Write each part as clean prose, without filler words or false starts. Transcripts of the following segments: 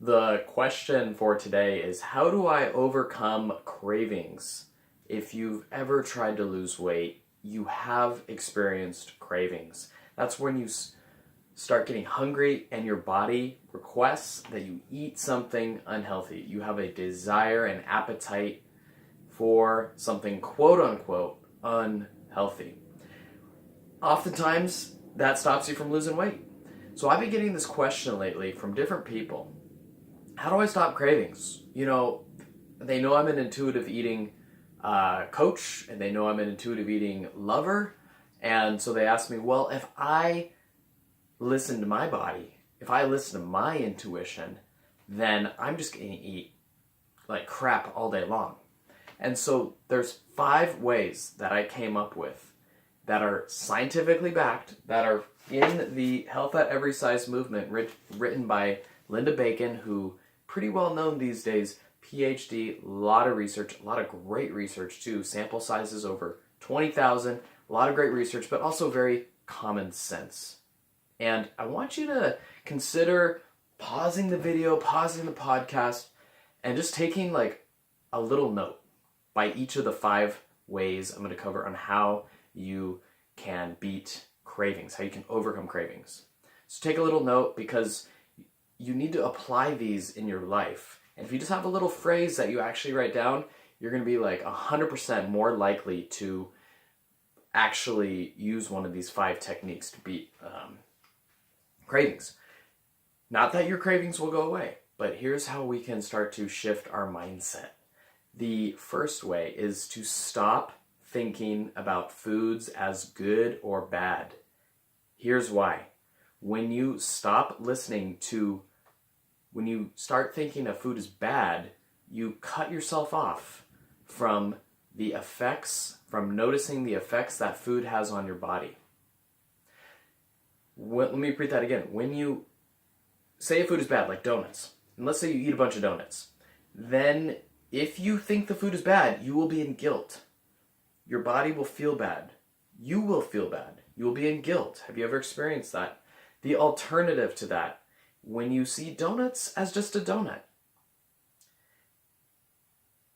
The question for today is, how do I overcome cravings? If you've ever tried to lose weight, you have experienced cravings. That's when you start getting hungry and your body requests that you eat something unhealthy. You have a desire and appetite for something quote unquote unhealthy. Oftentimes, that stops you from losing weight. So I've been getting this question lately from different people. How do I stop cravings? They know I'm an intuitive eating coach, and they know I'm an intuitive eating lover. And so they ask me, well, if I listen to my body, if I listen to my intuition, then I'm just going to eat like crap all day long. And so there's 5 ways that I came up with that are scientifically backed, that are in the Health at Every Size movement, written by Linda Bacon, who pretty well known these days, PhD, a lot of research, a lot of great research too, sample sizes over 20,000, a lot of great research, but also very common sense. And I want you to consider pausing the video, pausing the podcast, and just taking like a little note by each of the 5 ways I'm going to cover on how you can beat cravings, how you can overcome cravings. So take a little note, because you need to apply these in your life. And if you just have a little phrase that you actually write down, you're going to be like 100% more likely to actually use one of these 5 techniques to beat cravings. Not that your cravings will go away, but here's how we can start to shift our mindset. The first way is to stop thinking about foods as good or bad. Here's why. When you start thinking a food is bad, you cut yourself off from noticing the effects that food has on your body. Let me repeat that again. When you say a food is bad, like donuts, and let's say you eat a bunch of donuts, then if you think the food is bad, you will be in guilt. Your body will feel bad. You will feel bad. You will be in guilt. Have you ever experienced that? The alternative to that, when you see donuts as just a donut,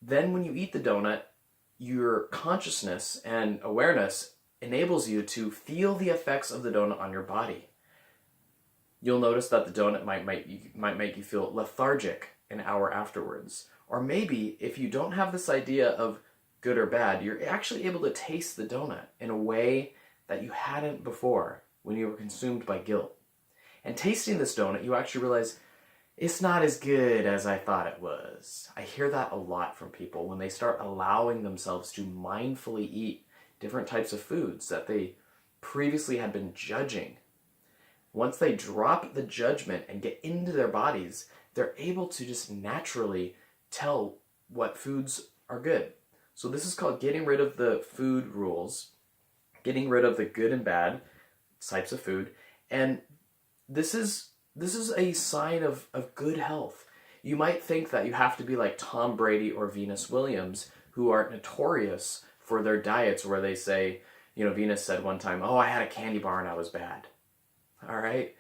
then when you eat the donut, your consciousness and awareness enables you to feel the effects of the donut on your body. You'll notice that the donut might make you feel lethargic an hour afterwards. Or maybe if you don't have this idea of good or bad, you're actually able to taste the donut in a way that you hadn't before when you were consumed by guilt. And tasting this donut, you actually realize it's not as good as I thought it was. I hear that a lot from people when they start allowing themselves to mindfully eat different types of foods that they previously had been judging. Once they drop the judgment and get into their bodies, they're able to just naturally tell what foods are good. So this is called getting rid of the food rules, getting rid of the good and bad types of food. And this is a sign of good health. You might think that you have to be like Tom Brady or Venus Williams, who are notorious for their diets where they say, Venus said one time, oh, I had a candy bar and I was bad. All right?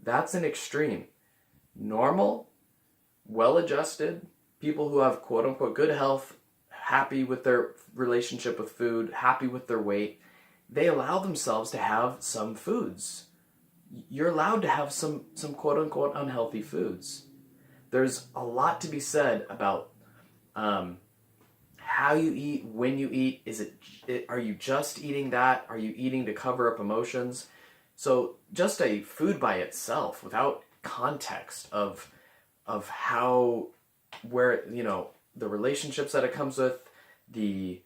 That's an extreme. Normal, well-adjusted people who have quote-unquote good health, happy with their relationship with food, happy with their weight, they allow themselves to have some foods. You're allowed to have some quote-unquote unhealthy foods. There's a lot to be said about how you eat, when you eat. Are you just eating that? Are you eating to cover up emotions? So just a food by itself, without context of how, where, the relationships that it comes with, the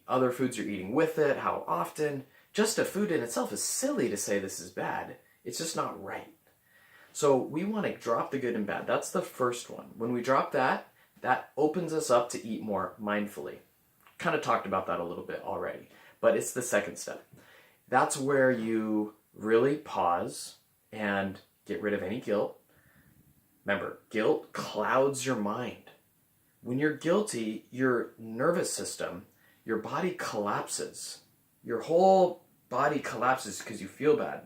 other foods you're eating with it, how often, just a food in itself is silly to say this is bad. It's just not right. So we want to drop the good and bad. That's the first one. When we drop that opens us up to eat more mindfully. Kind of talked about that a little bit already, but it's the second step. That's where you really pause and get rid of any guilt. Remember, guilt clouds your mind. When you're guilty, your nervous system, your body collapses. Your whole body collapses because you feel bad.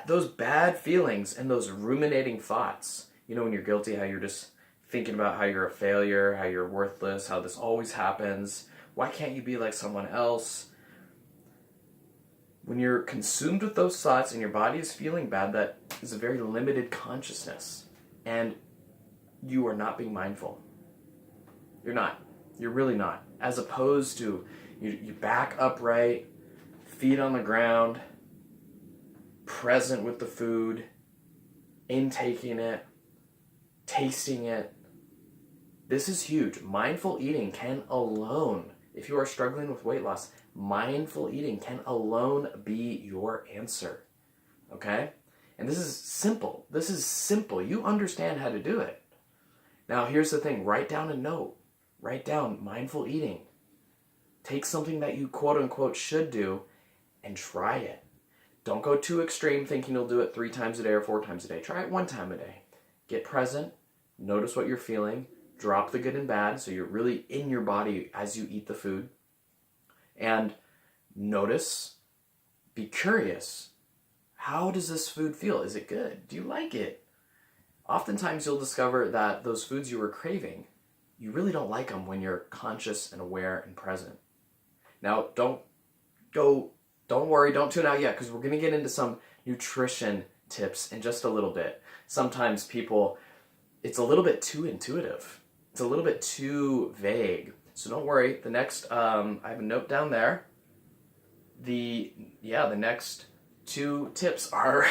Those bad feelings and those ruminating thoughts You know when you're guilty, how you're just thinking about how you're a failure, how you're worthless, how this always happens. Why can't you be like someone else? When you're consumed with those thoughts and your body is feeling bad, that is a very limited consciousness. And you are not being mindful. You're not. You're really not. As opposed to you back upright, feet on the ground, present with the food, intaking it, tasting it. This is huge. Mindful eating can alone, if you are struggling with weight loss, mindful eating can alone be your answer. Okay? And this is simple. This is simple. You understand how to do it. Now, here's the thing. Write down a note. Write down mindful eating. Take something that you quote unquote should do and try it. Don't go too extreme thinking you'll do it 3 times a day or 4 times a day. Try it 1 time a day. Get present. Notice what you're feeling. Drop the good and bad so you're really in your body as you eat the food. And notice, be curious. How does this food feel? Is it good? Do you like it? Oftentimes you'll discover that those foods you were craving, you really don't like them when you're conscious and aware and present. Now, don't worry, don't tune out yet, because we're going to get into some nutrition tips in just a little bit. Sometimes people, it's a little bit too intuitive. It's a little bit too vague. So don't worry. The next, I have a note down there. The next 2 tips are,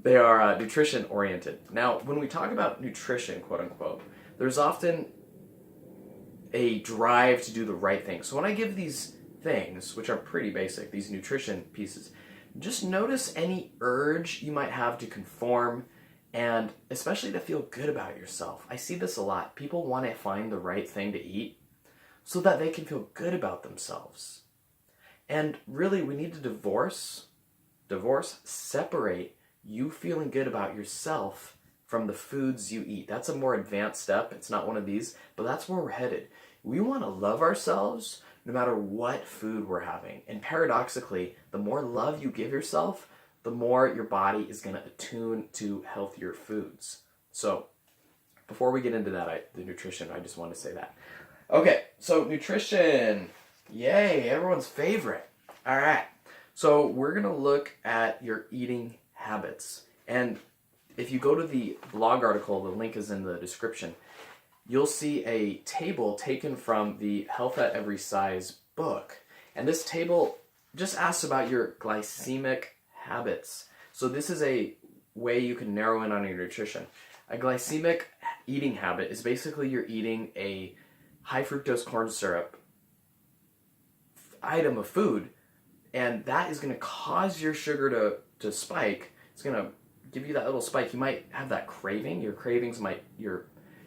they are nutrition oriented. Now, when we talk about nutrition, quote unquote, there's often a drive to do the right thing. So when I give these things, which are pretty basic, these nutrition pieces, just notice any urge you might have to conform, and especially to feel good about yourself. I see this a lot. People want to find the right thing to eat so that they can feel good about themselves. And really, we need to separate you feeling good about yourself from the foods you eat. That's a more advanced step. It's not one of these, but that's where we're headed. We want to love ourselves no matter what food we're having. And paradoxically, the more love you give yourself, the more your body is going to attune to healthier foods. So before we get into that, the nutrition, I just want to say that. Okay, so nutrition. Yay, everyone's favorite. All right. So we're going to look at your eating habits. And if you go to the blog article, the link is in the description, you'll see a table taken from the Health at Every Size book. And this table just asks about your glycemic habits. So this is a way you can narrow in on your nutrition. A glycemic eating habit is basically you're eating a high fructose corn syrup item of food, and that is going to cause your sugar to spike. It's going to give you that little spike. You might have that craving. Your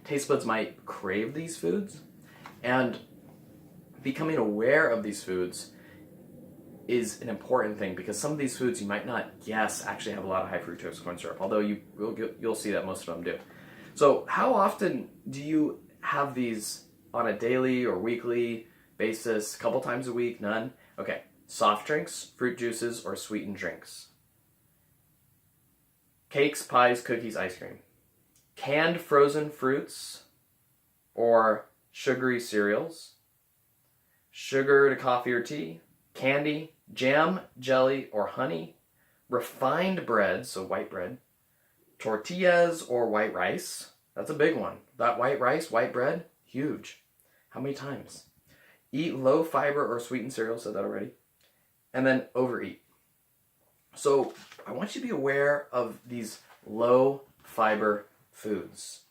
taste buds might crave these foods. And becoming aware of these foods is an important thing, because some of these foods you might not guess actually have a lot of high fructose corn syrup, although you'll see that most of them do. So how often do you have these on a daily or weekly basis? A couple times a week? None? Okay. Soft drinks, fruit juices, or sweetened drinks. Cakes, pies, cookies, ice cream. Canned frozen fruits or sugary cereals. Sugar to coffee or tea. Candy, jam, jelly, or honey. Refined bread, so white bread. Tortillas or white rice. That's a big one. That white rice, white bread, huge. How many times? Eat low fiber or sweetened cereal, said that already. And then overeat. So I want you to be aware of these low fiber foods.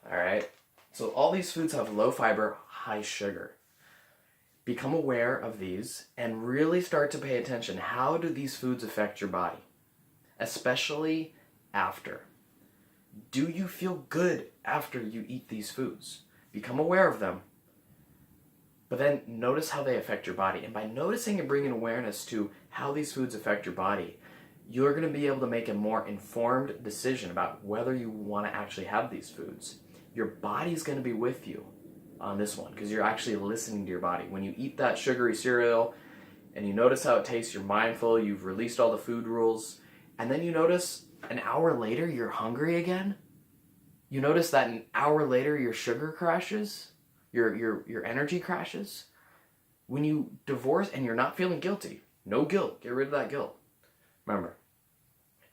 All right? So all these foods have low fiber, high sugar. Become aware of these and really start to pay attention. How do these foods affect your body? Especially after. Do you feel good after you eat these foods? Become aware of them. But then notice how they affect your body. And by noticing and bringing awareness to how these foods affect your body, you're going to be able to make a more informed decision about whether you want to actually have these foods. Your body's going to be with you on this one, because you're actually listening to your body. When you eat that sugary cereal and you notice how it tastes, you're mindful, you've released all the food rules, and then you notice an hour later you're hungry again. You notice that an hour later your sugar crashes, your energy crashes. When you divorce and you're not feeling guilty, no guilt, get rid of that guilt. Remember,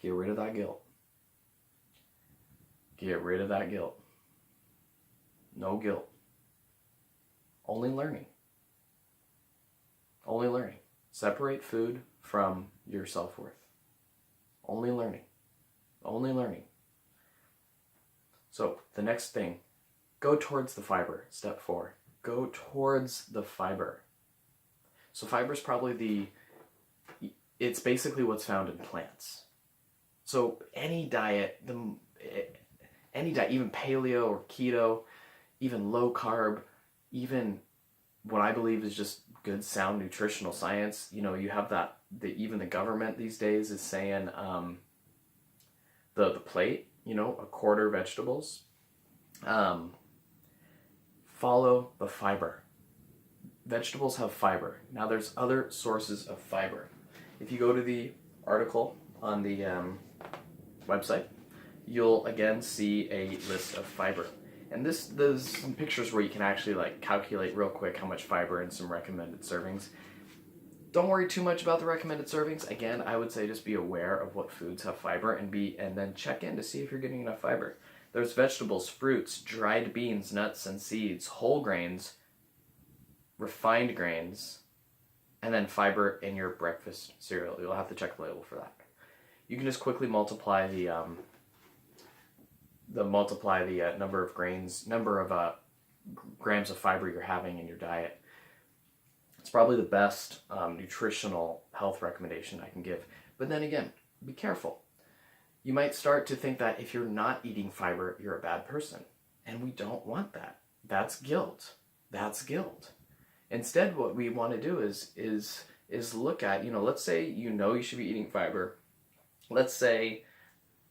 get rid of that guilt. Get rid of that guilt. No guilt. Only learning. Only learning. Separate food from your self-worth. Only learning. Only learning. So the next thing, go towards the fiber. Step 4. Go towards the fiber. So fiber is probably it's basically what's found in plants. So any diet, even paleo or keto, even low carb, even what I believe is just good, sound nutritional science. You know, you have that, even the government these days is saying the plate, you know, a quarter vegetables. Follow the fiber. Vegetables have fiber. Now there's other sources of fiber. If you go to the article on the website, you'll again see a list of fiber. And there's some pictures where you can actually like calculate real quick how much fiber and some recommended servings. Don't worry too much about the recommended servings. Again, I would say just be aware of what foods have fiber and then check in to see if you're getting enough fiber. There's vegetables, fruits, dried beans, nuts and seeds, whole grains, refined grains, and then fiber in your breakfast cereal. You'll have to check the label for that. You can just quickly multiply the number of grains, number of grams of fiber you're having in your diet. It's probably the best nutritional health recommendation I can give. But then again, be careful. You might start to think that if you're not eating fiber, you're a bad person. And we don't want that. That's guilt. That's guilt. Instead, what we want to do is look at, let's say you should be eating fiber. Let's say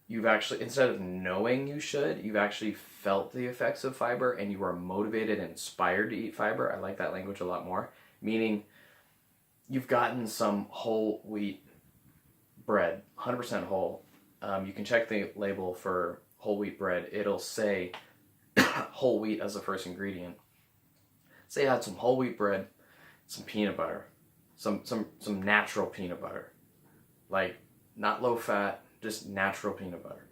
you've actually, instead of knowing you should, you've actually felt the effects of fiber and you are motivated and inspired to eat fiber. I like that language a lot more. Meaning you've gotten some whole wheat bread, 100% whole. You can check the label for whole wheat bread. It'll say whole wheat as the first ingredient. Say I had some whole wheat bread, some peanut butter, some natural peanut butter, like not low fat, just natural peanut butter.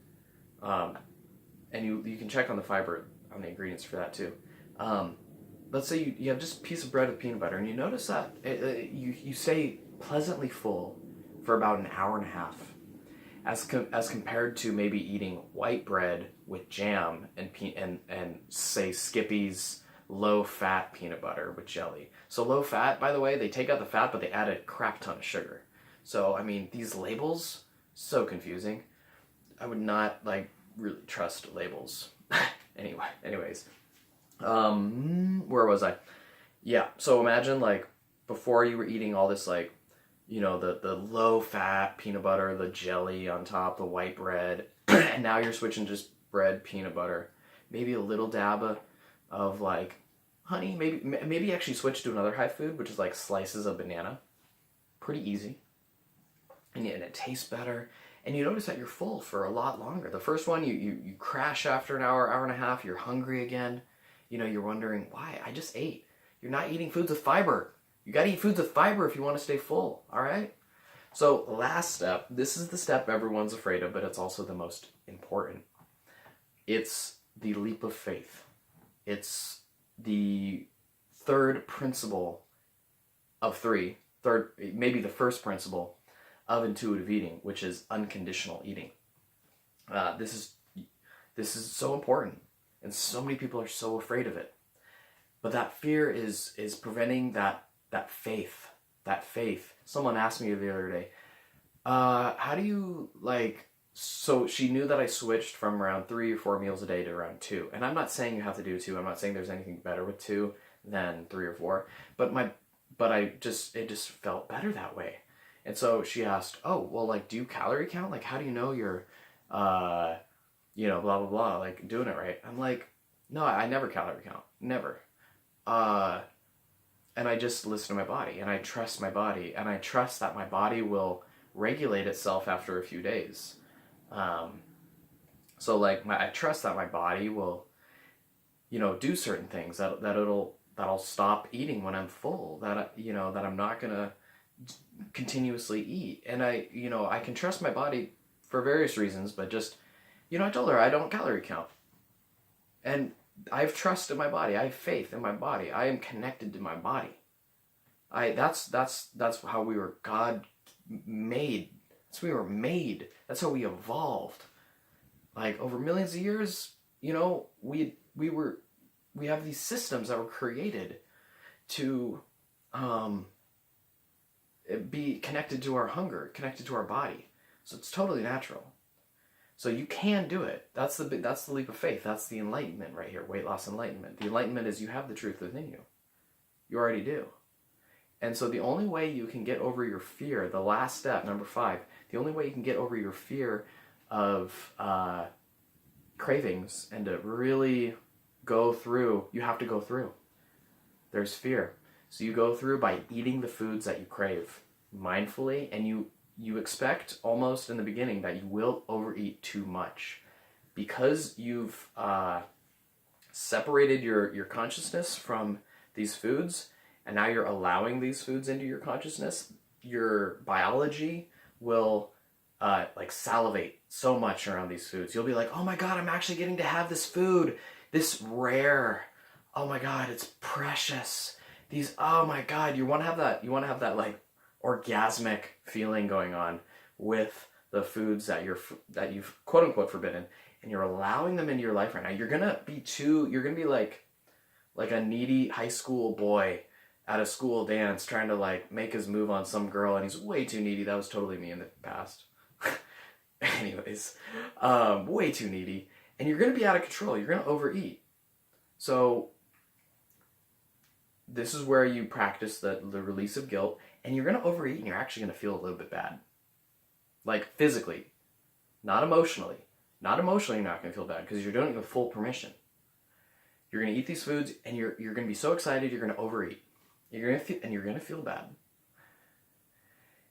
And you can check on the fiber, on the ingredients for that too. Let's say you have just a piece of bread with peanut butter, and you notice that you stay pleasantly full for about an hour and a half, as compared to maybe eating white bread with jam and say Skippy's low-fat peanut butter with jelly. So low-fat, by the way, they take out the fat, but they add a crap ton of sugar. So, I mean, these labels, so confusing. I would not, really trust labels. Anyways. Where was I? Yeah, so imagine, before you were eating all this, the low-fat peanut butter, the jelly on top, the white bread, and now you're switching just bread, peanut butter, maybe a little dab of honey, maybe actually switch to another high food, which is slices of banana. Pretty easy. And it tastes better. And you notice that you're full for a lot longer. The first one, you crash after an hour and a half, you're hungry again. You're wondering, why? I just ate. You're not eating foods with fiber. You gotta eat foods with fiber if you want to stay full, all right? So last step, this is the step everyone's afraid of, but it's also the most important. It's the leap of faith. It's the third principle of maybe the first principle of intuitive eating, which is unconditional eating. This is so important, and so many people are so afraid of it. But that fear is preventing that faith. That faith. Someone asked me the other day, how do you so she knew that I switched from around 3 or 4 meals a day to around 2. And I'm not saying you have to do 2. I'm not saying there's anything better with 2 than 3 or 4. But it just felt better that way. And so she asked, oh, well, do you calorie count? How do you know you're, blah, blah, blah, doing it right? I'm no, I never calorie count. Never. And I just listen to my body, and I trust my body, and I trust that my body will regulate itself after a few days. So like I trust that my body will, do certain things that'll stop eating when I'm full. That I'm not gonna continuously eat, and I can trust my body for various reasons. But just, I told her I don't calorie count, and I have trust in my body. I have faith in my body. I am connected to my body. That's how we were God made. That's how we were made. That's how we evolved. Like over millions of years, we have these systems that were created to be connected to our hunger, connected to our body. So it's totally natural. So you can do it. That's the leap of faith. That's the enlightenment right here. Weight loss enlightenment. The enlightenment is you have the truth within you. You already do. And so the only way you can get over your fear, the last step, number 5, the only way you can get over your fear of cravings and to really go through, you have to go through. There's fear. So you go through by eating the foods that you crave mindfully, and you expect almost in the beginning that you will overeat too much. Because you've separated your consciousness from these foods, and now you're allowing these foods into your consciousness, your biology will like salivate so much around these foods. You'll be like, oh my God, I'm actually getting to have this food, this rare. Oh my God, it's precious. These, oh my God, you want to have that like orgasmic feeling going on with the foods that you've quote unquote forbidden, and you're allowing them into your life right now. You're gonna be like a needy high school boy at a school dance trying to like make his move on some girl, and he's way too needy. That was totally me in the past. Anyways, way too needy, and you're gonna be out of control. You're gonna overeat. So this is where you practice the release of guilt, and you're gonna overeat, and you're actually gonna feel a little bit bad, like physically, not emotionally. Not emotionally, you're not gonna feel bad because you're doing it with full permission. You're gonna eat these foods, and you're gonna be so excited. You're gonna overeat. You're gonna feel bad,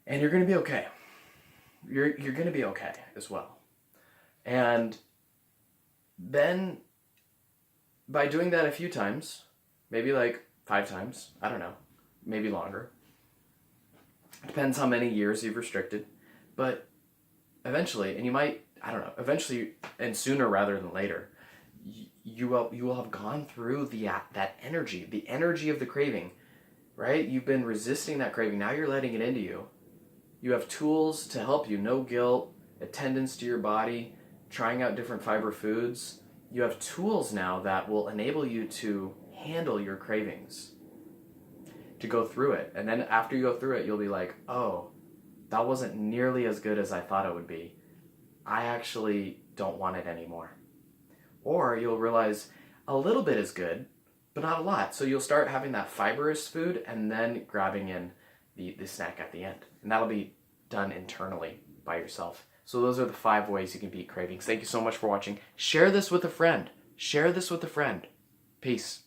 and you're gonna be okay. You're gonna be okay as well, and then by doing that a few times, maybe like 5 times, I don't know, maybe longer. Depends how many years you've restricted, but eventually, and you might, I don't know, eventually, and sooner rather than later, you will have gone through that energy, the energy of the craving. Right? You've been resisting that craving. Now you're letting it into you. You have tools to help you. No guilt, attendance to your body, trying out different fiber foods. You have tools now that will enable you to handle your cravings, to go through it. And then after you go through it, you'll be like, oh, that wasn't nearly as good as I thought it would be. I actually don't want it anymore. Or you'll realize a little bit is good, but not a lot. So you'll start having that fibrous food and then grabbing in the snack at the end. And that'll be done internally by yourself. So those are the 5 ways you can beat cravings. Thank you so much for watching. Share this with a friend. Share this with a friend. Peace.